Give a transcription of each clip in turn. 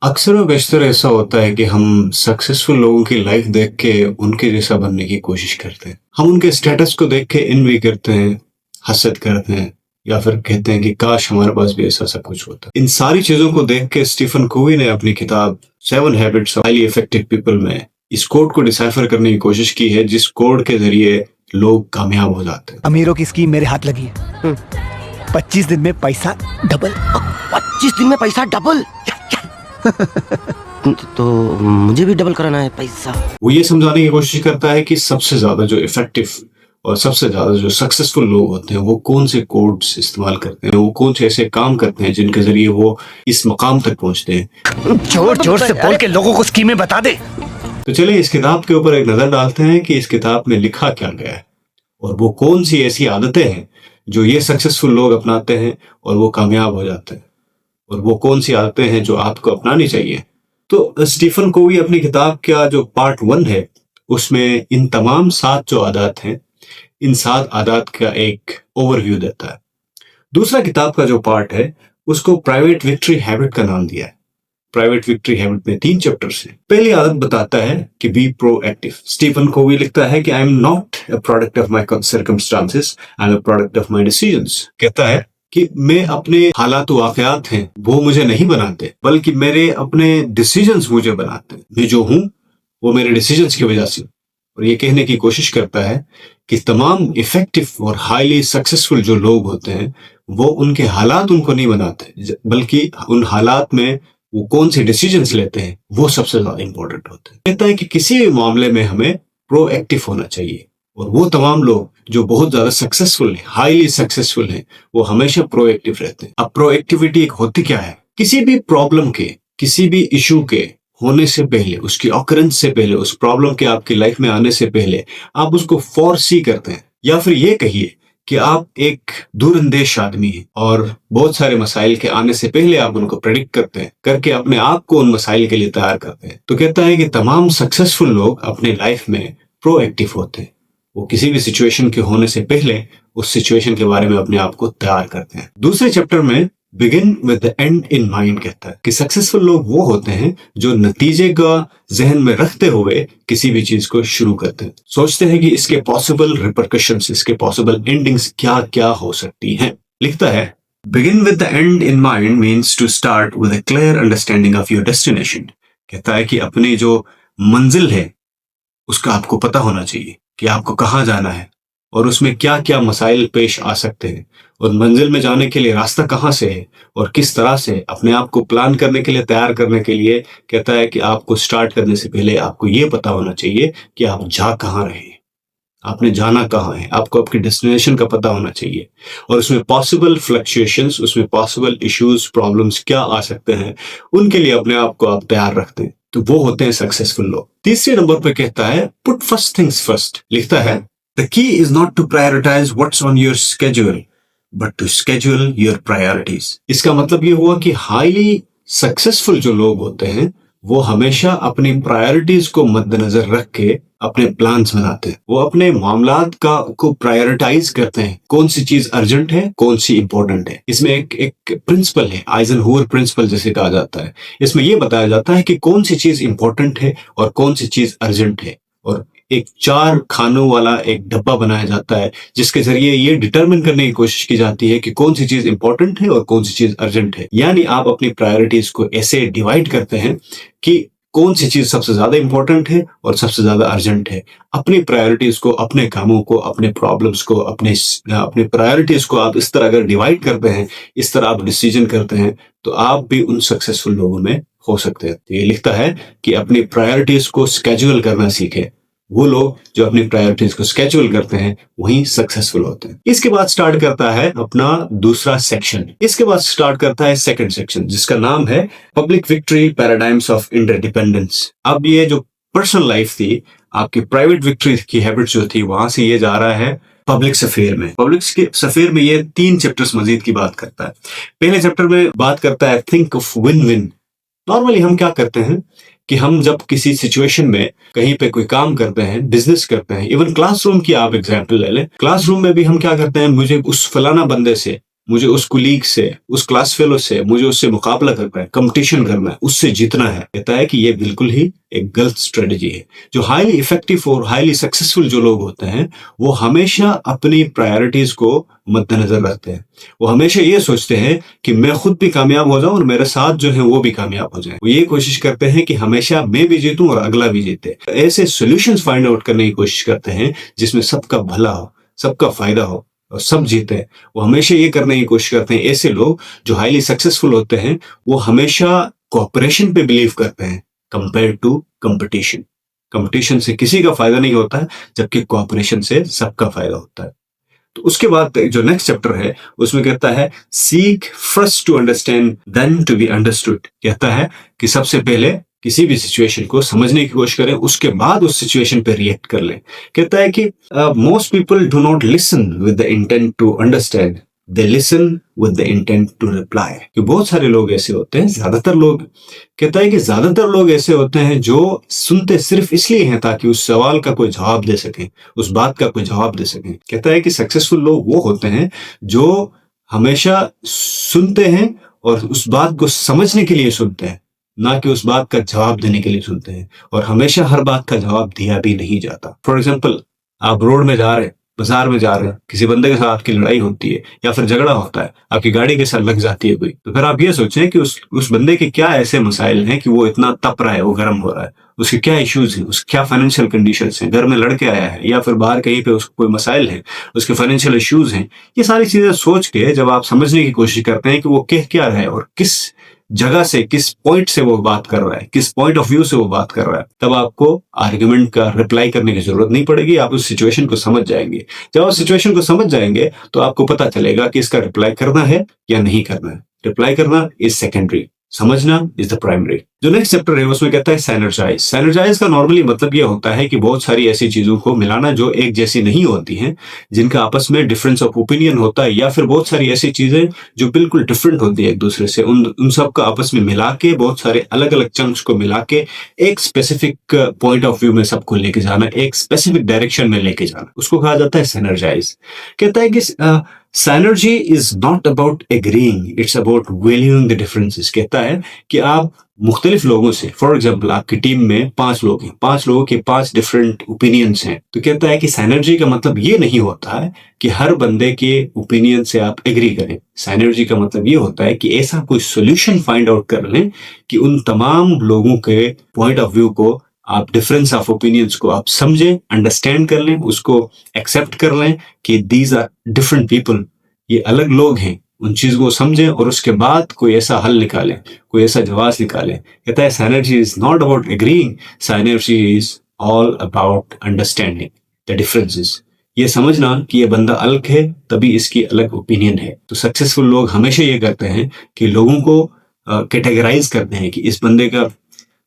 अक्सर व बेशतर ऐसा होता है कि हम सक्सेसफुल लोगों की लाइफ देख के उनके जैसा बनने की कोशिश करते हैं। हम उनके स्टेटस को देख के एनवी करते हैं, हसद करते हैं या फिर कहते हैं कि काश हमारे पास भी ऐसा सब कुछ होता। इन सारी चीजों को देख के स्टीफन कोवी ने अपनी किताब 7 habits of highly effective people में इस कोड को डिसाइफर करने की कोशिश की है, जिस कोड के जरिए लोग कामयाब हो जाते हैं। अमीरों की स्कीम मेरे हाथ लगी है। 25 दिन में पैसा डबल। 25 दिन में पैसा डबल? तो मुझे भी डबल कराना है पैसा। वो ये समझाने की कोशिश करता है कि सबसे ज्यादा जो इफेक्टिव और सबसे ज्यादा जो सक्सेसफुल लोग होते हैं वो कौन से कोड्स इस्तेमाल करते हैं, वो कौन से ऐसे काम करते हैं जिनके जरिए वो इस मकाम तक पहुंचते हैं। जोर जोर से बोल के लोगों को स्कीमें बता दे। तो चलिए इस किताब के ऊपर एक नजर डालते हैं कि इस किताब में लिखा क्या गया है और वो कौन सी ऐसी आदतें हैं जो ये सक्सेसफुल लोग अपनाते हैं और वो कामयाब हो जाते हैं, और वो कौन सी आदतें हैं जो आपको अपनानी चाहिए। तो स्टीफन कोवी अपनी किताब का जो पार्ट 1 है उसमें इन तमाम 7 जो आदत हैं, इन 7 आदत का एक ओवरव्यू देता है। दूसरा किताब का जो पार्ट है उसको प्राइवेट विक्ट्री हैबिट का नाम दिया है। प्राइवेट विक्ट्री हैबिट में 3 चैप्टर्स हैं। पहली आदत बताता है कि बी प्रोएक्टिव। स्टीफन कोवी लिखता है कि I am not a product of my circumstances, I am a product of my decisions. कहता है कि मैं अपने हालात वाकयात हैं वो मुझे नहीं बनाते, बल्कि मेरे अपने डिसीजंस मुझे बनाते हैं। मैं जो हूं वो मेरे डिसीजंस की वजह से। और ये कहने की कोशिश करता है कि तमाम इफेक्टिव और हाईली सक्सेसफुल जो लोग होते हैं वो उनके हालात उनको नहीं बनाते, बल्कि उन हालात में वो कौन से डिसीजंस लेते हैं वो सबसे ज्यादा इंपॉर्टेंट होते हैं। कहता है कि किसी भी मामले में हमें प्रोएक्टिव होना चाहिए, और वो तमाम लोग जो बहुत ज्यादा सक्सेसफुल हैं, हाईली सक्सेसफुल हैं, वो हमेशा प्रोएक्टिव रहते हैं। अब प्रोएक्टिविटी एक होती क्या है? किसी भी प्रॉब्लम के, किसी भी इशू के होने से पहले, उसकी ऑकरेंस से पहले, उस प्रॉब्लम के आपकी लाइफ में आने से पहले आप उसको फोरसी करते हैं, या फिर ये कहिए कि आप एक दूरंदेश आदमी हैं और बहुत सारे मसाइल के आने से पहले आप उनको प्रेडिक्ट करते हैं, करके अपने आप को उन मसाइल के लिए तैयार करते हैं। तो कहता है कि तमाम सक्सेसफुल लोग अपने लाइफ में प्रोएक्टिव होते हैं। वो किसी भी सिचुएशन के होने से पहले उस सिचुएशन के बारे में अपने आप को तैयार करते हैं। दूसरे चैप्टर में begin with the end in mind कहता है कि सक्सेसफुल लोग वो होते हैं जो नतीजे का जहन में रखते हुए किसी भी चीज को शुरू करते हैं, सोचते हैं कि इसके पॉसिबल रिपरकशंस, इसके पॉसिबल एंडिंग्स क्या क्या हो सकती हैं। लिखता है begin with the end in mind means to start with a clear understanding of your destination. कहता है कि अपनी जो मंजिल है उसका आपको पता होना चाहिए कि आपको कहाँ जाना है और उसमें क्या क्या मसाइल पेश आ सकते हैं, और मंजिल में जाने के लिए रास्ता कहाँ से है और किस तरह से अपने आप को प्लान करने के लिए, तैयार करने के लिए। कहता है कि आपको स्टार्ट करने से पहले आपको ये पता होना चाहिए कि आप जा कहाँ रहे हैं, आपने जाना कहाँ है, आपको आपके डेस्टिनेशन का पता होना चाहिए, और उसमें पॉसिबल फ्लक्चुएशंस, उसमें पॉसिबल इश्यूज, प्रॉब्लम्स क्या आ सकते हैं, उनके लिए अपने आप को आप तैयार रखते हैं। तो वो होते हैं सक्सेसफुल लोग। तीसरे नंबर पे कहता है पुट फर्स्ट थिंग्स फर्स्ट। लिखता है the key is not to prioritize what's on your schedule but to schedule your priorities. इसका मतलब ये हुआ कि हाईली सक्सेसफुल जो लोग होते हैं वो हमेशा अपनी प्रायोरिटीज को मद्देनजर रख के अपने प्लान्स बनाते हैं। वो अपने मामलात को प्रायोरिटाइज करते हैं, कौन सी चीज अर्जेंट है, कौन सी इंपॉर्टेंट है। इसमें एक प्रिंसिपल है, आइजनहोवर प्रिंसिपल जिसे कहा जाता है। इसमें यह बताया जाता है कि कौन सी चीज इंपॉर्टेंट है और कौन सी चीज अर्जेंट है, और एक 4 खानों वाला एक डब्बा बनाया जाता है जिसके जरिए ये डिटरमिन करने की कोशिश की जाती है कि कौन सी चीज इंपॉर्टेंट है और कौन सी चीज अर्जेंट है। यानी आप अपनी प्रायोरिटीज को ऐसे डिवाइड करते हैं कि कौन सी चीज सबसे ज्यादा इंपॉर्टेंट है और सबसे ज्यादा अर्जेंट है। अपनी प्रायोरिटीज को, अपने कामों को, अपने प्रॉब्लम्स को, अपने प्रायोरिटीज को आप इस तरह अगर डिवाइड करते हैं, इस तरह आप डिसीजन करते हैं, तो आप भी उन सक्सेसफुल लोगों में हो सकते हैं। तो ये लिखता है कि अपनी प्रायोरिटीज को स्केड्यूल करना सीखें। वो लोग जो अपनी प्रायोरिटीज को स्केड्यूल करते हैं वही सक्सेसफुल होते हैं। इसके बाद स्टार्ट करता है अपना दूसरा सेक्शन। इसके बाद स्टार्ट करता है सेकंड सेक्शन जिसका नाम है public victory paradigms of interdependence. अब ये जो पर्सनल लाइफ थी, आपकी प्राइवेट विक्ट्री की हैबिट जो थी, वहां से ये जा रहा है पब्लिक सफेयर में। पब्लिक सफेयर में ये 3 चैप्टर्स मजीद की बात करता है। पहले चैप्टर में बात करता है think of win win. Normally हम क्या करते हैं कि हम जब किसी सिचुएशन में कहीं पे कोई काम करते हैं, बिजनेस करते हैं, इवन क्लासरूम की आप एग्जांपल ले लें, क्लासरूम में भी हम क्या करते हैं, मुझे उस फलाना बंदे से मुझे उस कुलीग से, उस क्लास फेलो से, मुझे उससे मुकाबला करना है, कंपटीशन करना है, उससे जीतना है। कहता है कि ये बिल्कुल ही एक गलत स्ट्रेटजी है। जो हाईली इफेक्टिव और हाईली सक्सेसफुल जो लोग होते हैं वो हमेशा अपनी प्रायोरिटीज को मद्देनजर रखते हैं। वो हमेशा ये सोचते हैं कि मैं खुद भी कामयाब हो जाऊं और मेरे साथ जो है वो भी कामयाब हो जाए। वो ये कोशिश करते हैं कि हमेशा मैं भी जीतूं और अगला भी जीते। ऐसे सॉल्यूशंस फाइंड आउट करने की कोशिश करते हैं जिसमें सबका भला हो, सबका फायदा हो और सब जीते। वो हमेशा ये करने की कोशिश करते हैं। ऐसे लोग जो हाईली सक्सेसफुल होते हैं वो हमेशा कोऑपरेशन पे बिलीव करते हैं कंपेयर टू कंपटीशन। कंपटीशन से किसी का फायदा नहीं होता है, जबकि कोऑपरेशन से सबका फायदा होता है। तो उसके बाद जो नेक्स्ट चैप्टर है उसमें कहता है seek first to understand then to be understood. कहता है कि सबसे पहले किसी भी सिचुएशन को समझने की कोशिश करें, उसके बाद उस सिचुएशन पे रिएक्ट कर लें। कहता है कि most people do not listen with the intent to understand, they listen with the intent to reply. कि बहुत सारे लोग ऐसे होते हैं, ज्यादातर लोग, कहता है कि ज्यादातर लोग ऐसे होते हैं जो सुनते सिर्फ इसलिए हैं ताकि उस सवाल का कोई जवाब दे सकें, उस बात का कोई जवाब दे सकें। कहता है कि सक्सेसफुल लोग वो होते हैं जो हमेशा सुनते हैं और उस बात को समझने के लिए सुनते हैं, ना कि उस बात का जवाब देने के लिए सुनते हैं। और हमेशा हर बात का जवाब दिया भी नहीं जाता। फॉर एग्जाम्पल, आप रोड में जा रहे हैं, बाजार में जा रहे हैं, किसी बंदे के साथ आपकी लड़ाई होती है या फिर झगड़ा होता है, आपकी गाड़ी के साथ लग जाती है कोई, तो फिर आप ये सोचें कि उस बंदे के क्या ऐसे मसाइल हैं कि वो इतना तप रहा है, वो गर्म हो रहा है, उसके क्या इश्यूज हैं, उसके क्या फाइनेंशियल कंडीशंस हैं, घर में लड़के आया है या फिर बाहर कहीं पे उसको कोई मसाइल है, उसके फाइनेंशियल इश्यूज हैं। ये सारी चीजें सोच के जब आप समझने की कोशिश करते हैं कि वो कह क्या रहा है और किस जगह से, किस पॉइंट से वो बात कर रहा है, किस पॉइंट ऑफ व्यू से वो बात कर रहा है, तब आपको आर्गुमेंट का रिप्लाई करने की जरूरत नहीं पड़ेगी। आप उस सिचुएशन को समझ जाएंगे। जब आप सिचुएशन को समझ जाएंगे तो आपको पता चलेगा कि इसका रिप्लाई करना है या नहीं करना है। रिप्लाई करना इज सेकेंडरी, समझना इज द प्राइमरी। जो नेक्स्ट चैप्टर है उसमें कहता है सैनर्जाइज। सैनर्जाइज का नॉर्मली मतलब ये होता है कि बहुत सारी ऐसी चीजों को मिलाना जो एक जैसी नहीं होती हैं, जिनका आपस में डिफरेंस ऑफ ओपिनियन होता है, या फिर बहुत सारी ऐसी चीजें जो बिल्कुल डिफरेंट होती है एक दूसरे से, उन सब का आपस में मिला के, बहुत सारे अलग अलग चंक्स को मिला के एक स्पेसिफिक पॉइंट ऑफ व्यू में सबको लेके जाना, एक स्पेसिफिक डायरेक्शन में लेके जाना, उसको कहा जाता है सैनर्जाइज। कहता है कि Synergy is not about agreeing, it's about valuing the differences। कहता है कि आप मुख्तलिफ लोगों से, फॉर एग्जाम्पल आपकी टीम में 5 लोग हैं, 5 लोगों के 5 डिफरेंट ओपिनियंस हैं, तो कहता है कि साइनर्जी का मतलब ये नहीं होता है कि हर बंदे के ओपिनियन से आप एग्री करें। साइनर्जी का मतलब ये होता है कि ऐसा कोई सोल्यूशन फाइंड आउट कर लें कि उन तमाम लोगों के पॉइंट ऑफ व्यू को, आप डिफरेंस ऑफ ओपिनियंस को आप समझें, अंडरस्टैंड कर लें, उसको एक्सेप्ट कर लें कि दीज आर डिफरेंट पीपल, ये अलग लोग हैं, उन चीजों को समझें और उसके बाद कोई ऐसा हल निकालें, कोई ऐसा जवाब निकालें। कहता है synergy is not about agreeing, synergy is all about understanding the differences. ये समझना कि ये बंदा अलग है तभी इसकी अलग ओपिनियन है। तो सक्सेसफुल लोग हमेशा ये करते हैं कि लोगों को कैटेगराइज करते हैं कि इस बंदे का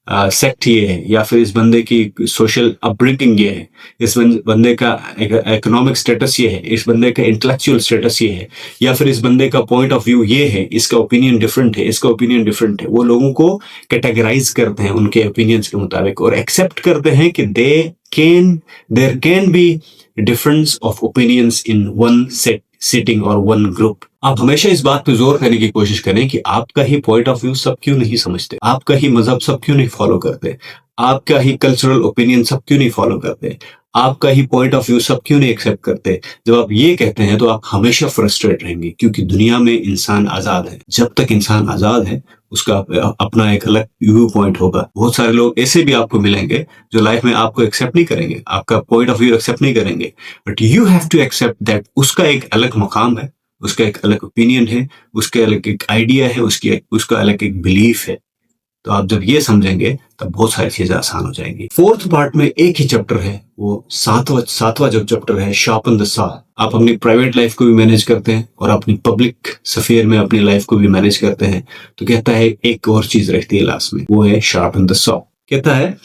सेक्ट ये है, या फिर इस बंदे की सोशल अपब्रिंगिंग ये है, इस बंदे का इकोनॉमिक स्टेटस ये है, इस बंदे का इंटेलेक्चुअल स्टेटस ये है, या फिर इस बंदे का पॉइंट ऑफ व्यू ये है, इसका ओपिनियन डिफरेंट है, इसका ओपिनियन डिफरेंट है। वो लोगों को कैटेगराइज करते हैं उनके ओपिनियंस के मुताबिक और एक्सेप्ट करते हैं कि there can be difference of opinions in one sitting और वन ग्रुप। आप हमेशा इस बात पे जोर करने की कोशिश करें कि आपका ही पॉइंट ऑफ व्यू सब क्यों नहीं समझते, आपका ही मजहब सब क्यों नहीं फॉलो करते, आपका ही कल्चरल ओपिनियन सब क्यों नहीं फॉलो करते, आपका ही पॉइंट ऑफ व्यू सब क्यों नहीं एक्सेप्ट करते। जब आप ये कहते हैं तो आप हमेशा फ्रस्ट्रेट रहेंगे, क्योंकि दुनिया में इंसान आजाद है। जब तक इंसान आजाद है उसका अपना एक अलग व्यू पॉइंट होगा। बहुत सारे लोग ऐसे भी आपको मिलेंगे जो लाइफ में आपको एक्सेप्ट नहीं करेंगे, आपका पॉइंट ऑफ व्यू एक्सेप्ट नहीं करेंगे, but you have to accept that उसका एक अलग मकाम है, उसका एक अलग ओपिनियन है, उसका अलग एक आइडिया है, उसका अलग एक बिलीफ है। तो आप जब ये समझेंगे तब बहुत सारी चीजें आसान हो जाएंगी। 4th पार्ट में एक ही चैप्टर है, वो सातवां जो चैप्टर है, शार्पन द सॉ। आप अपनी प्राइवेट लाइफ को भी मैनेज करते हैं और अपनी पब्लिक स्फीयर में अपनी लाइफ को भी मैनेज करते हैं, तो कहता है एक और चीज रहती है लास्ट में, वो है शार्पन द सॉ। कहता है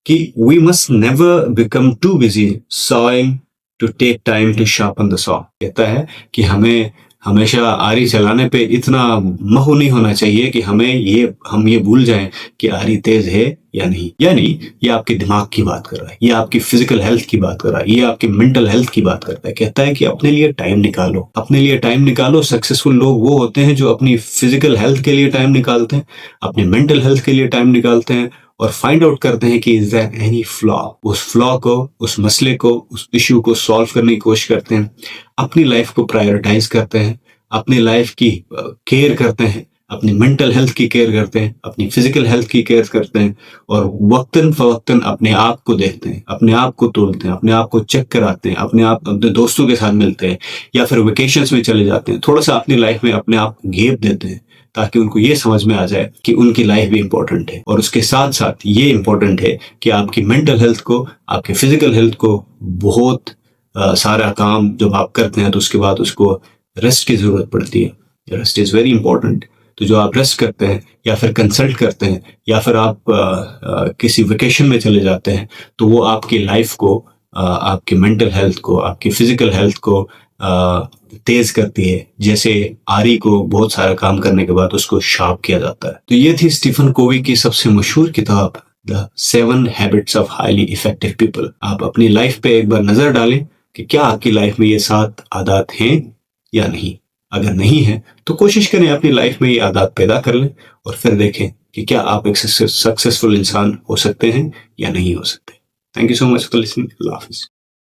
कि we must never become too busy sawing to take time to sharpen the saw. कहता है कि हमें हमेशा आरी चलाने पे इतना महू नहीं होना चाहिए कि हम ये भूल जाएं कि आरी तेज है या नहीं। यानी ये आपके दिमाग की बात कर रहा है, ये आपकी फिजिकल हेल्थ की बात कर रहा है, ये आपकी मेंटल हेल्थ की बात करता है। कहता है कि अपने लिए टाइम निकालो, अपने लिए टाइम निकालो। सक्सेसफुल लोग वो होते हैं जो अपनी फिजिकल हेल्थ के लिए टाइम निकालते हैं, अपनी मेंटल हेल्थ के लिए टाइम निकालते हैं और फाइंड आउट करते हैं कि इज देयर एनी फ्लॉ। उस फ्लॉ को, उस मसले को, उस इश्यू को सॉल्व करने की कोशिश करते हैं, अपनी लाइफ को प्रायोरिटाइज करते हैं, अपनी लाइफ की केयर करते हैं, अपनी मेंटल हेल्थ की केयर करते हैं, अपनी फिजिकल हेल्थ की केयर करते हैं और वक्तन फवक्तन अपने आप को देखते हैं, अपने आप को तोलते हैं, अपने आप को चेक कराते हैं, अपने दोस्तों के साथ मिलते हैं या फिर वेकेशंस में चले जाते हैं। थोड़ा सा अपनी लाइफ में अपने आप को गैप देते हैं ताकि उनको ये समझ में आ जाए कि उनकी लाइफ भी इंपॉर्टेंट है। और उसके साथ साथ ये इंपॉर्टेंट है कि आपकी मेंटल हेल्थ को, आपके फिजिकल हेल्थ को बहुत सारा काम जब आप करते हैं तो उसके बाद उसको रेस्ट की जरूरत पड़ती है। Rest is very important. तो जो आप रेस्ट करते हैं या फिर कंसल्ट करते हैं या फिर आप किसी वेकेशन में चले जाते हैं तो वो आपकी लाइफ को, आपकी मेंटल हेल्थ को, आपकी फिजिकल हेल्थ को तेज करती है। जैसे आरी को बहुत सारा काम करने के बाद उसको शार्प किया जाता है। तो ये थी स्टीफन कोवी की सबसे मशहूर किताब the 7 habits of highly effective people. आप अपनी लाइफ पे एक बार नजर डालें कि क्या आपकी लाइफ में ये 7 आदत हैं या नहीं। अगर नहीं है तो कोशिश करें अपनी लाइफ में ये आदत पैदा कर लें और फिर देखें कि क्या आप एक सक्सेसफुल इंसान हो सकते हैं या नहीं हो सकते। Thank you so much for listening. Allah Hafiz.